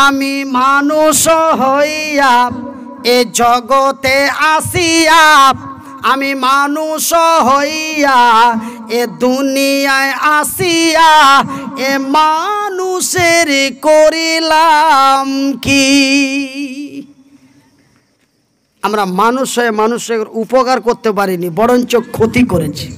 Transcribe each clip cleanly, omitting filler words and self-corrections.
আমি মানুষ হইয়া এ জগতে আসিয়া, আমি মানুষ হইয়া এ দুনিয়ায় আসিয়া, এ মানুষের করিলাম কি? আমরা মানুষ হয়ে মানুষের উপকার করতে পারিনি, বরঞ্চ ক্ষতি করেছি।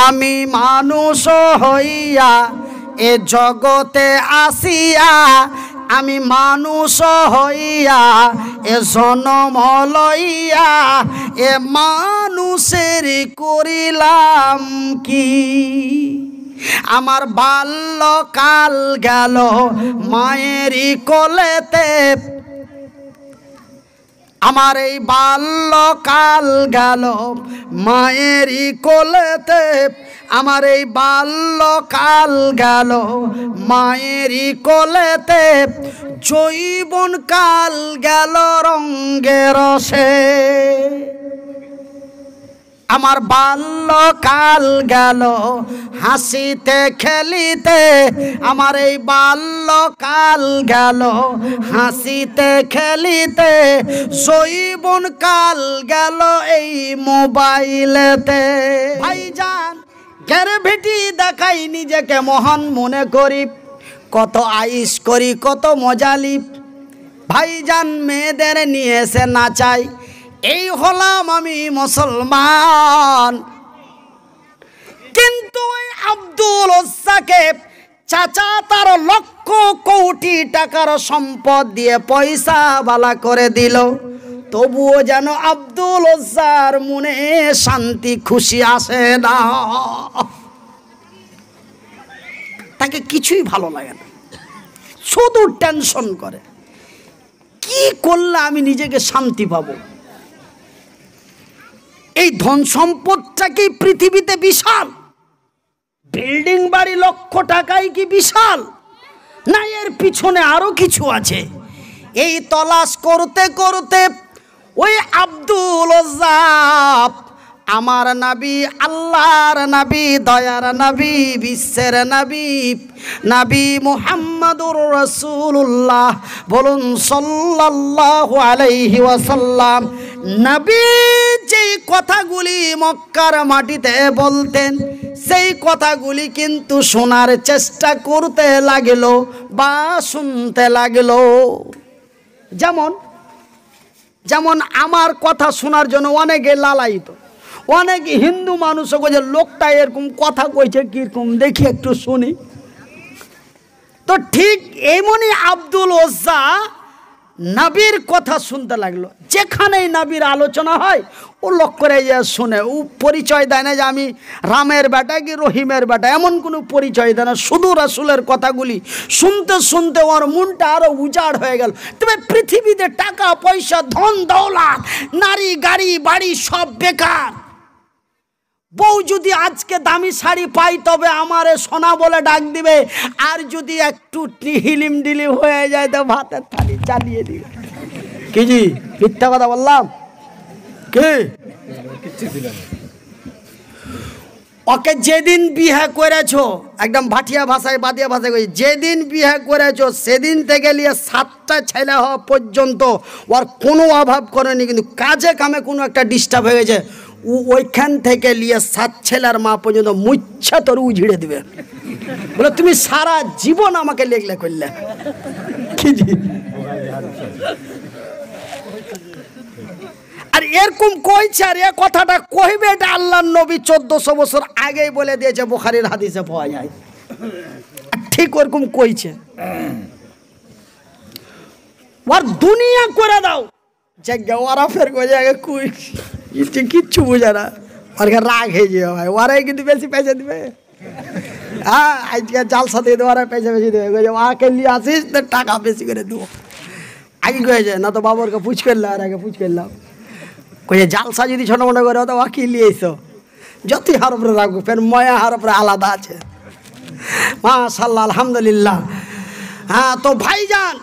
আমি মানুষ হইয়া এ জগতে আসিয়া, আমি মানুষ হইয়া এ জনম লইয়া, এ মানুষের করিলাম কি? আমার বাল্যকাল গেল মায়েরই কোলেতে, আমার এই বাল্যকাল গেল মায়েরই কোলেতে, আমার এই বাল্যকাল গেল মায়েরই কোলেতে, যৌবন কাল গেল রঙ্গে রসে। আমার বাল্যকাল গেল হাসিতে খেলিতে, আমার এই বাল্যকাল গেল হাসিতে খেলিতে, যৌবন কাল গেল এই মোবাইলেতে। ভাইজান গ্যারেভিটি দেখাই নিজেকে মহান মনে করি, কত আইস করি, কত মজালি। ভাইজান মেয়েদের নিয়ে এসে নাচাই, এই হলাম আমি মুসলমান। কিন্তু ওই আব্দুল ওজ্জাকে চাচা তার লক্ষ কোটি টাকার সম্পদ দিয়ে পয়সা বালা করে দিল, তবুও যেন আব্দুল ওজ্জার মনে শান্তি খুশি আসে না। তাকে কিছুই ভালো লাগে না, শুধু টেনশন করে কি করলে আমি নিজেকে শান্তি পাবো। এই ধন সম্পদটা কি পৃথিবীতে বিশাল? বিল্ডিং বাড়ি লক্ষ টাকাই কি বিশাল? না, এর পিছনে আরো কিছু আছে। এই তলাশ করতে করতে ওই আব্দুল ওজ্জা আমার নবী, আল্লাহর নবী, দয়ার নবী, বিশ্বের নবী, নবী মুহাম্মদুর রাসূলুল্লাহ বলুন সাল্লাল্লাহু আলাইহি ওয়াসাল্লাম, নবী যেই কথাগুলি মক্কার মাটিতে বলতেন, সেই কথাগুলি কিন্তু শোনার চেষ্টা করতে লাগলো বা শুনতে লাগলো। যেমন যেমন আমার কথা শোনার জন্য অনেকে লালায়িত, অনেক হিন্দু মানুষও কইছে লোকটা এরকম কথা কইছে কিরকম, দেখি একটু শুনি। তো ঠিক এমনই আব্দুল ওজ্জা নবীর কথা শুনতে লাগলো। যেখানেই নবীর আলোচনা হয় ও লোক করে যে শুনে, ও পরিচয় দেয় না যে আমি রামের বেটা কি রহিমের বেটা, এমন কোনো পরিচয় দেয় না। শুধু রাসূলের কথাগুলি শুনতে শুনতে ওর মনটা আরো উজাড় হয়ে গেল। তবে পৃথিবীতে টাকা পয়সা, ধন দৌলত, নারী গাড়ি বাড়ি সব বেকার। বউ যদি আজকে দামি শাড়ি পাই তবে আমারে সোনা বলে ডাক দিবে, আর যদি একটু হিলিম ডিলিম হয়ে যায় তো ভাতের থালি চালিয়ে দিবে। কি জি মিথ্যা কথা বললাম? কে ওকে যেদিন বিয়ে করেছো, একদম ভাটিয়া ভাষায় বাদিয়া ভাষায় কই, যেদিন বিয়ে করেছো সেদিন থেকে নিয়ে 7টা ছেলে হওয়া পর্যন্ত ওর কোনো অভাব করেনি, কিন্তু কাজে কামে কোনো একটা ডিস্টার্ব হয়ে গেছে, ওইখান থেকে নিয়ে 7 ছেলের মা পর্যন্ত মুচ্ছা তোর উঝিড়ে দিবে। বলে তুমি সারা জীবন আমাকে লেগলে করলে। কি জি আর এরকম কইছে, আর এ কথাটা কইবে এটা আল্লাহর নবী 1400 বছর আগেই বলে দিয়েছে, বুখারীর হাদিসে পাওয়া যায়। ঠিক ওরকম কইছে, ওর দুনিয়া করে দাও জায়গা, ওরা ফের কই জায়গা কই কিচ্ছু বুঝে না, ওর রাগ হয়ে যাবে ভাই, ওরাই কিন্তু বেশি পয়সা দিবে। হ্যাঁ আজকে জালসা দিয়ে দেবো, ওরা পয়সা বেশি দেবে, ওকে নিয়ে আসিস তো টাকা বেশি করে দেবো। আগে কয়ে যায় না তো বাবরকে পুছ করলাম, আর আগে পুছ করলাম কয়ে জালসা যদি ছোটো মোটো করে তো ওকে নিয়ে এসো, যতই হার উপরে রাখবো, ফের ময়া হার উপরে আলাদা আছে। মাশাআল্লাহ আলহামদুলিল্লাহ। হ্যাঁ তো ভাইজান,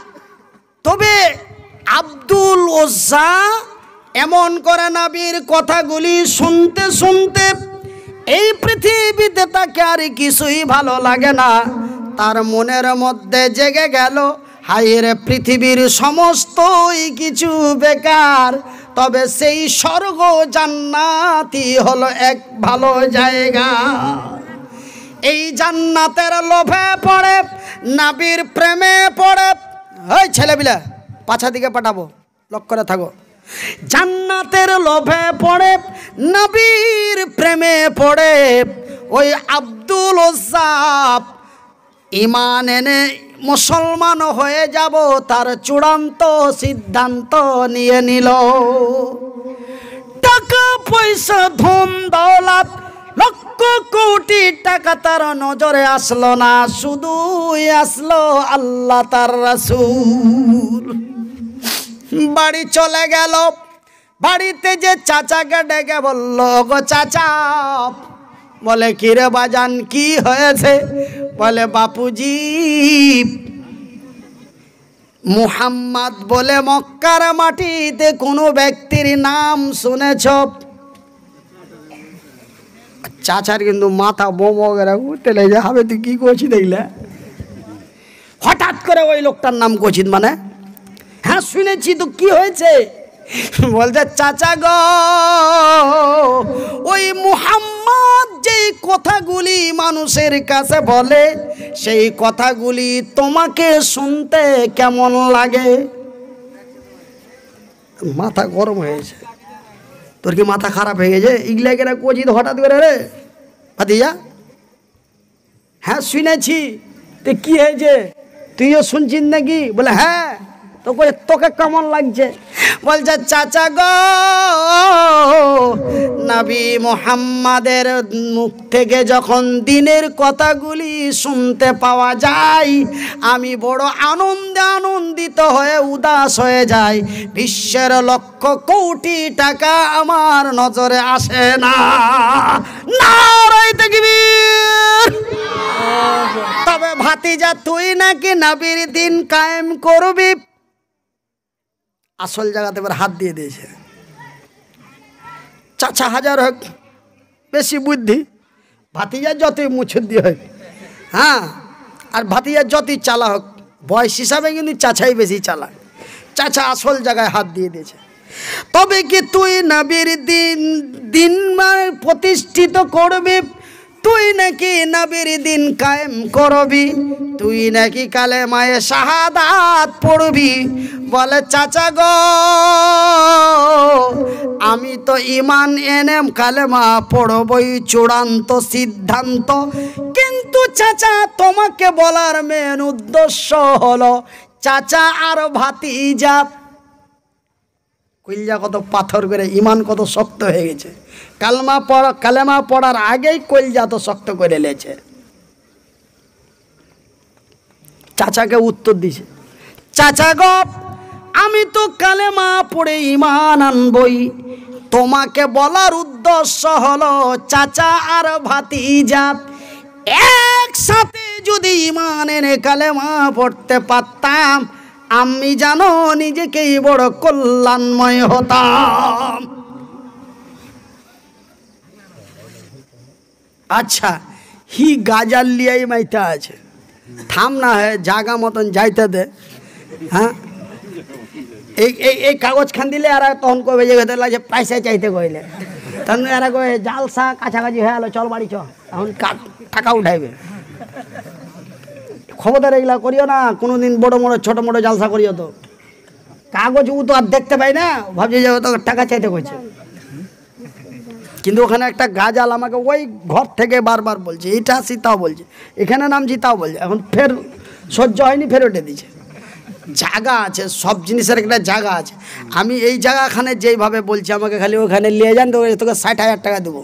তবে আব্দুল ওজ্জা এমন করে নবীর কথাগুলি শুনতে শুনতে এই পৃথিবীতে তাকে আর কিছুই ভালো লাগে না। তার মনের মধ্যে জেগে গেল, হায়রে পৃথিবীর সমস্তই কিছু বেকার, তবে সেই স্বর্গ জান্নাতই হলো এক ভালো জায়গা। এই জান্নাতের লোভে পড়ে, নবীর প্রেমে পড়ে, ওই ছেলেবিলা পাছা দিকে পাঠাবো, লক্ষ্য করে থাকো। জান্নাতের লোভে পড়ে, নবীর প্রেমে পড়ে, ওই আব্দুল ওজ্জাব ঈমান এনে মুসলমান হয়ে যাব তার চূড়ান্ত সিদ্ধান্ত নিয়ে নিল। টাকা পয়সা ধন দৌলত লক্ষ কোটি টাকা তার নজরে আসলো না, শুধু আসলো আল্লাহ তার রাসূল। বাড়ি চলে গেল, বাড়িতে যে চাচাকে ডেকে বলল, গো চাচা, বলে কিরে বাজান কি হয়েছে? বলে বাপুজি, মুহাম্মদ বলে মক্কার মাটিতে কোনো ব্যক্তির নাম শুনেছ? চাচার কিন্তু মাথা বোমো করে উঠে লেগে হবে, তুই কি করছিস দেখলে? হঠাৎ করে ওই লোকটার নাম করছিস মানে? হ্যাঁ শুনেছি, তো কি হয়েছে? বলতে চাচা গো, ওই মুহাম্মদ যেই কথাগুলি মানুষের কাছে বলে, সেই কথাগুলি তোমাকে শুনতে কেমন লাগে? মাথা গরম হয়েছে। তোর কি মাথা খারাপ হয়ে গেছে? ইগলা কেনা কোচিত হঠাৎ করে রে ভাতিজা? হ্যাঁ শুনেছি, তো কি হয়েছে? তুইও শুনছিস নাকি? বলে হ্যাঁ। তো তোকে কেমন লাগছে? বলছে চাচা গো, নবী মুহাম্মাদের মুখ থেকে যখন দিনের কথাগুলি শুনতে পাওয়া যায়, আমি বড় আনন্দিত হয়ে উদাস হয়ে যাই। বিশ্বের লক্ষ কোটি টাকা আমার নজরে আসে না। নারায়ে তাকবীর। তবে ভাতিজা, তুই নাকি নবীর দিন কায়েম করবি। আসল জায়গাতে এবার হাত দিয়ে দিয়েছে। চাচা হাজার হোক বেশি বুদ্ধি, ভাতিজা যতই মুছুদ্দি হোক, হ্যাঁ, আর ভাতিজা যতই চালা হোক, বয়স হিসাবে কিন্তু চাচাই বেশি চালা। চাচা আসল জায়গায় হাত দিয়ে দিয়েছে। তবে কি তুই নবীর দিন প্রতিষ্ঠিত করবি? তুই নাকি নবীর দিন কায়েম করবি? তুই নাকি কালেমায়ে শাহাদাত পড়বি? বলে চাচা গো, আমি তো ঈমান এনে কালেমা পড়বই, চূড়ান্ত সিদ্ধান্ত। কিন্তু চাচা, তোমাকে বলার মেন উদ্দেশ্য হলো চাচা আর ভাতিজা কইলজা কত পাথর করে, ঈমান কত শক্ত হয়ে গেছে। কালেমা পড়ার আগেই কইলজা তো শক্ত করে লেছে। চাচাকে উত্তর দিছে, চাচা গো, আমি তো কালেমা পড়ে ঈমান আনবই। তোমাকে বলার উদ্দেশ্য হলো চাচা আর ভাতিজা একসাথে যদি ঈমান এনে কালেমা পড়তে পারতাম, আমি জানো নিজেকেই বড় কল্যাণময় হতাম। আচ্ছা, হি গাজাল লিয়াই মাইতে আছে, থাম না হয় জাগা মতন যাইতে দে। হ্যাঁ, এই কাগজ খান দিলে আর তখন কবে যে লাগছে পয়সা চাইতে কইলে, তখন এরা কবে জালসা কাছাকাছি হয়ে গেলো, চল বাড়ি চ, এখন টাকা উঠাইবে। খবরদার এগুলা করিও না, কোনোদিন বড় বড় ছোট মোটো জালসা করিও। তো কাগজ ও তো আর দেখতে পাই না, ভাবছি যে তো টাকা চাইতে কইছে। কিন্তু ওখানে একটা গাজাল আমাকে ওই ঘর থেকে বারবার বলছে, এইটা আসি তাও বলছে, এখানে নামছি তাও বলছে। এখন ফের সহ্য হয়নি, ফের ওটে দিচ্ছে। জায়গা আছে, সব জিনিসের একটা জায়গা আছে। আমি এই জায়গাখানে যেইভাবে বলছি, আমাকে খালি ওখানে নিয়ে যান, তো তোকে 60,000 টাকা দেবো।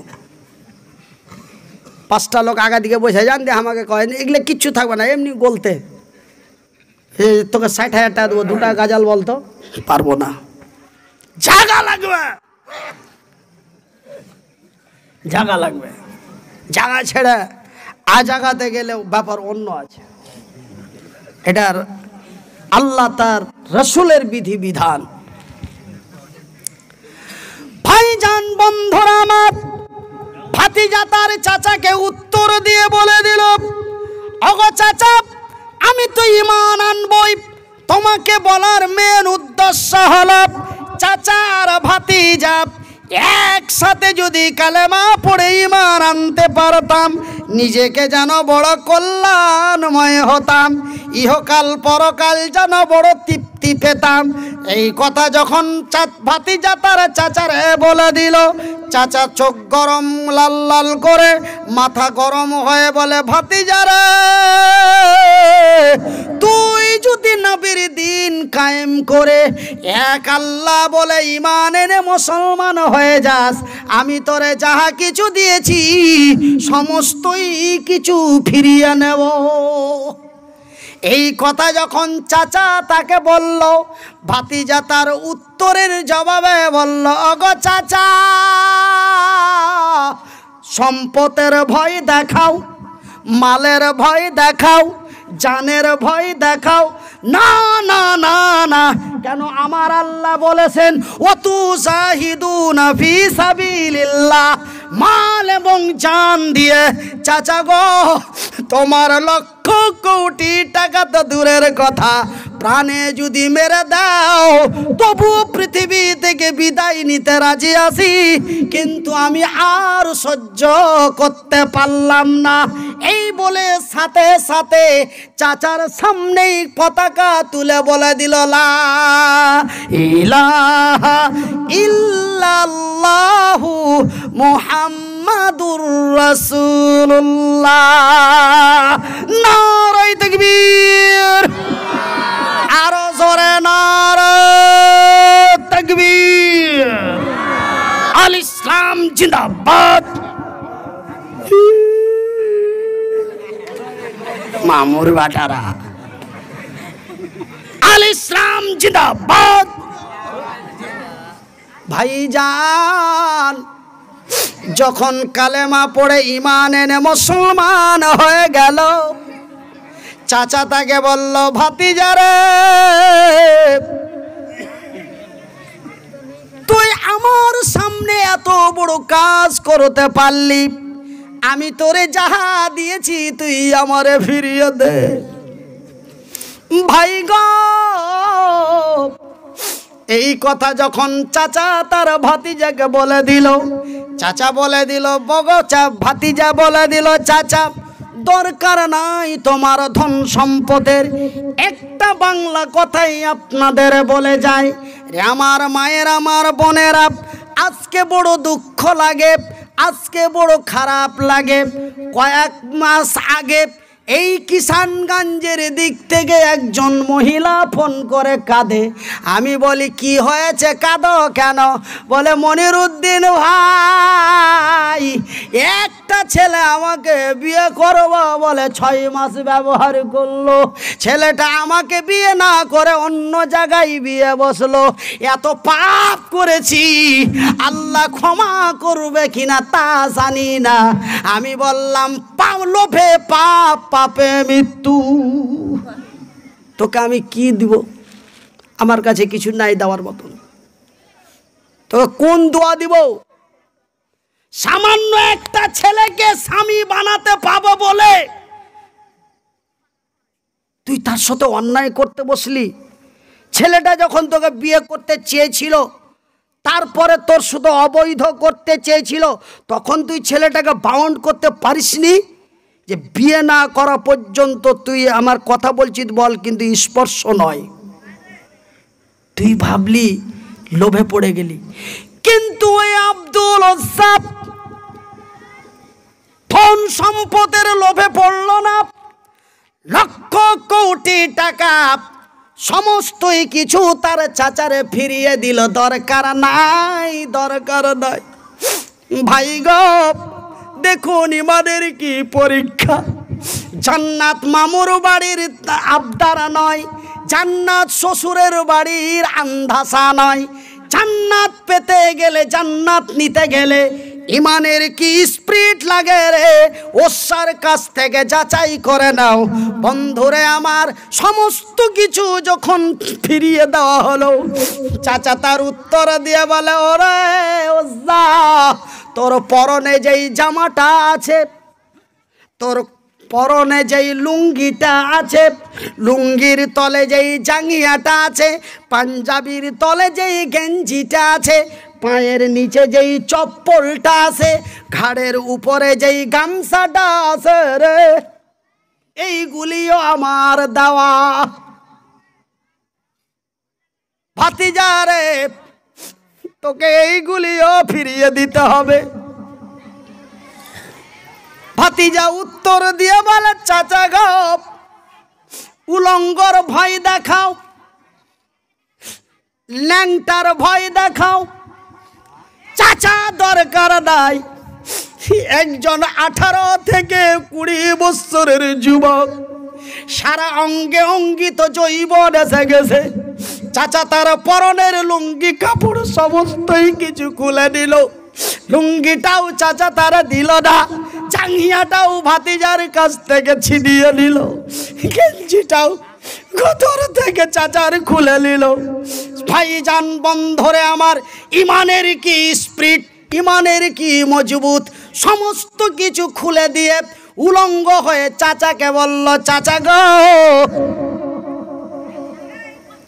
5টা লোক আগা দিকে বসে যান দিয়ে আমাকে কয়, এগুলো কিচ্ছু থাকবে না, এমনি বলতে তোকে 60,000 টাকা দেবো, 2টা গাজাল বলতো। পারবো না, জায়গা লাগবে, জায়গা লাগবে। জায়গা ছেড়ে জায়গাতে গেলে ব্যাপার অন্য আছে। এটার আল্লাহ তার রসুলের বিধি বিধান। ভাইজান, বন্ধুরা আমার, ভাতিজা তার চাচাকে উত্তর দিয়ে বলে দিল, ওগো চাচা, আমি তো ঈমান আনবই। তোমাকে বলার মেন উদ্দেশ্য হলো চাচার ভাতিজা একসাথে যদি কালেমা পড়ে ঈমান আনতে পারতাম, নিজেকে যেন বড় কল্যাণময় হতাম, ইহকাল পরকাল যেন বড় তৃপ্তি পেতাম। এই কথা যখন ভাতিজা তার চাচারে বলে দিল, চাচা চোখ গরম লাল লাল করে, মাথা গরম হয়ে বলে, ভাতিজারে, তুই যদি নবীর দিন কায়েম করে এক আল্লাহ বলে ঈমান এনে মুসলমান হয়ে যাস, আমি তোরে যাহা কিছু দিয়েছি সমস্তই কিছু ফিরিয়ে নেব। এই কথা যখন চাচা তাকে বলল, ভাতিজা তার উত্তরের জবাবে বলল, ওগো চাচা, সম্পদের ভয় দেখাও, মালের ভয় দেখাও, জানের ভয় দেখাও, না না না না, কেন আমার আল্লাহ বলেছেন, ওয়াতু জাহিদুনা ফি সাবিলিল্লাহ, মাল এবং জান দিয়ে। চাচা গো, তোমার লক্ষ কোটি টাকা তো দূরের কথা, প্রাণে যদি মেরে দাও তবু পৃথিবী থেকে বিদায় নিতে রাজি আছি, কিন্তু আমি আর সহ্য করতে পারলাম না। এই বলে সাথে সাথে চাচার সামনেই পতাকা তুলে বলে দিল, লা ইলাহা ইল্লাল্লাহু মুহাম্মাদুর রাসূলুল্লাহ। নারে তাকবীর, আরো জোরে নারে তাকবীর। আল ইসলাম জিন্দাবাদ। মামুর বাটারা, আল ইসলাম জিন্দাবাদ। ভাইজান, যখন কালেমা পড়ে ঈমান এনে মুসলমান হয়ে গেল, চাচা তাকে বলল, ভাতিজারে, তুই আমার সামনে এত বড় কাজ করতে পারলি, আমি তোরে যাহা দিয়েছি তুই আমারে ফিরিয়ে দে। ভাই গো, এই কথা যখন চাচা তার ভাতিজাকে বলে দিল, চাচা বলে দিল, ভাতিজা বলে দিল, চাচা দরকার নাই তোমার ধন সম্পদের, একটা বাংলা কথাই আপনাদের বলে যায়, রে আমার মায়ের, আমার বোনেরা, আজকে বড় দুঃখ লাগে, আজকে বড় খারাপ লাগে। কয়েক মাস আগে এই কিষানগঞ্জের দিক থেকে একজন মহিলা ফোন করে কাঁদে। আমি বলি, কি হয়েছে, কাঁদো কেন? বলে, মনিরুদ্দিন ভাই, একটা ছেলে আমাকে বিয়ে করবো বলে 6 মাস ব্যবহার করলো, ছেলেটা আমাকে বিয়ে না করে অন্য জায়গায় বিয়ে বসলো। এত পাপ করেছি, আল্লাহ ক্ষমা করবে কিনা তা জানি না। আমি বললাম, লোভে পাপ, পাপে মৃত্যু, তোকে আমি কি দিব? আমার কাছে কিছু নাই দেওয়ার মতন, তোকে কোন দোয়া দিব? সামান্য একটা ছেলেকে স্বামী বানাতে পাবো বলে তুই তার সাথে অন্যায় করতে বসলি। ছেলেটা যখন তোকে বিয়ে করতে চেয়েছিল, তারপরে তোর শুধু অবৈধ করতে চেয়েছিল, তখন তুই ছেলেটাকে বাউন্ড করতে পারিসনি যে বিয়ে না করা পর্যন্ত তুই আমার কথা বলছিস বল, কিন্তু স্পর্শ নয়। তুই ভাবলি, লোভে পড়ে গেলি। কিন্তু ওই আব্দুল ওয়াসাব ধন সম্পদের লোভে পড়ল না, লক্ষ কোটি টাকা সমস্তই কিছু তার চাচারে ফিরিয়ে দিল। দরকার নাই, দরকার নাই। ভাই গো, দেখুন ইমানের কি পরীক্ষা। জান্নাত মামুর বাড়ির আবদারা নয়, জান্নাত শ্বশুরের বাড়ির আন্ধাসা নয়। জান্নাত পেতে গেলে, জান্নাত নিতে গেলে ইমানের কি স্পিরিট লাগে রে, ওসার কাছ থেকে যাচাই করে নাও। বন্ধুরে আমার, সমস্ত কিছু যখন ফিরিয়ে দেওয়া হলো, চাচা তার উত্তর দিয়ে বলে, ওরে ওজ্জা, তোর পরনে যেই জামাটা আছে, তোর পরনে যেই লুঙ্গিটা আছে, লুঙ্গির তলে যেই জাঙ্গিয়াটা আছে, পাঞ্জাবির তলে যেই গেঞ্জিটা আছে, পায়ের নিচে যেই চপ্পলটা আছে, ঘাড়ের উপরে যেই গামছাটা আছে রে, এইগুলিও আমার দেওয়া। ভাতিজা রে, তোকে এইগুলিও ফিরিয়ে দিতে হবে। ভাতিজা উত্তর দিয়ে বলে, চাচা গো, উলঙ্গর ভয় দেখাও, ল্যাংটার ভয় দেখাও, চাচা দরকার নাই। একজন 18 থেকে 20 বছরের যুবক, সারা অঙ্গে অঙ্গিত জৈবন এসে গেছে। চাচা তার পরনের লুঙ্গি কাপড় সমস্তই কিছু খুলে দিল, লুঙ্গিটাও চাচা তারা দিল না, জাঙ্গিয়াটাও ভাতিজার কাছ থেকে ছিনিয়ে নিল, গেঞ্জিটাও গতর থেকে চাচার খুলে নিল। ভাইজান বন্ধরে আমার, ইমানের কি স্পিরিট, ইমানের কি মজবুত, সমস্ত কিছু খুলে দিয়ে উলঙ্গ হয়ে চাচাকে বলল, চাচা গো,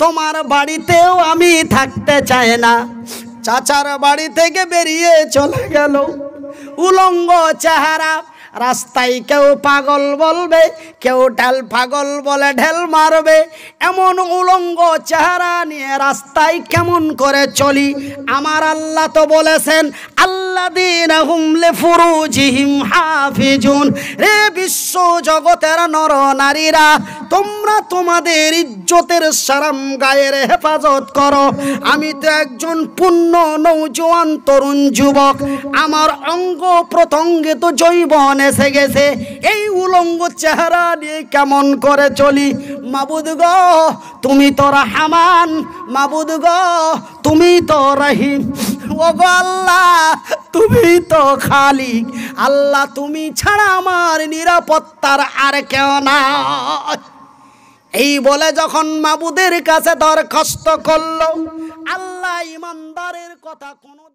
তোমার বাড়িতেও আমি থাকতে চাই না। চাচার বাড়ি থেকে বেরিয়ে চলে গেল। উলঙ্গ চেহারা, রাস্তায় কেউ পাগল বলবে, কেউ ঢেল পাগল বলে ঢেল মারবে, এমন উলঙ্গ চেহারা নিয়ে রাস্তায় কেমন করে চলি? আমার আল্লাহ তো বলেছেন, আল্লাযীনা হুম লিফুরুজিহিম হাফিজুন। রে বিশ্ব জগতের নর নারীরা, তোমরা তোমাদের ইজ্জতের সারাম গায়ের হেফাজত করো। আমি তো একজন পূর্ণ নৌজওয়ান তরুণ যুবক, আমার অঙ্গ প্রত্যঙ্গে তো যৌবন এসে গেছে, এই উলঙ্গ চেহারা নিয়ে কেমন করে চলি? মাবুদ গো, তুমি তো রহমান, মাবুদ গো, তুমি তো রহিম, ও গো আল্লাহ, তুমি তো খালিক। আল্লাহ, তুমি ছাড়া আমার নিরাপত্তার আর কেউ না। এই বলে যখন মাবুদের কাছে দরখাস্ত করলো, আল্লাহ ইমানদারের কথা কোনোদিন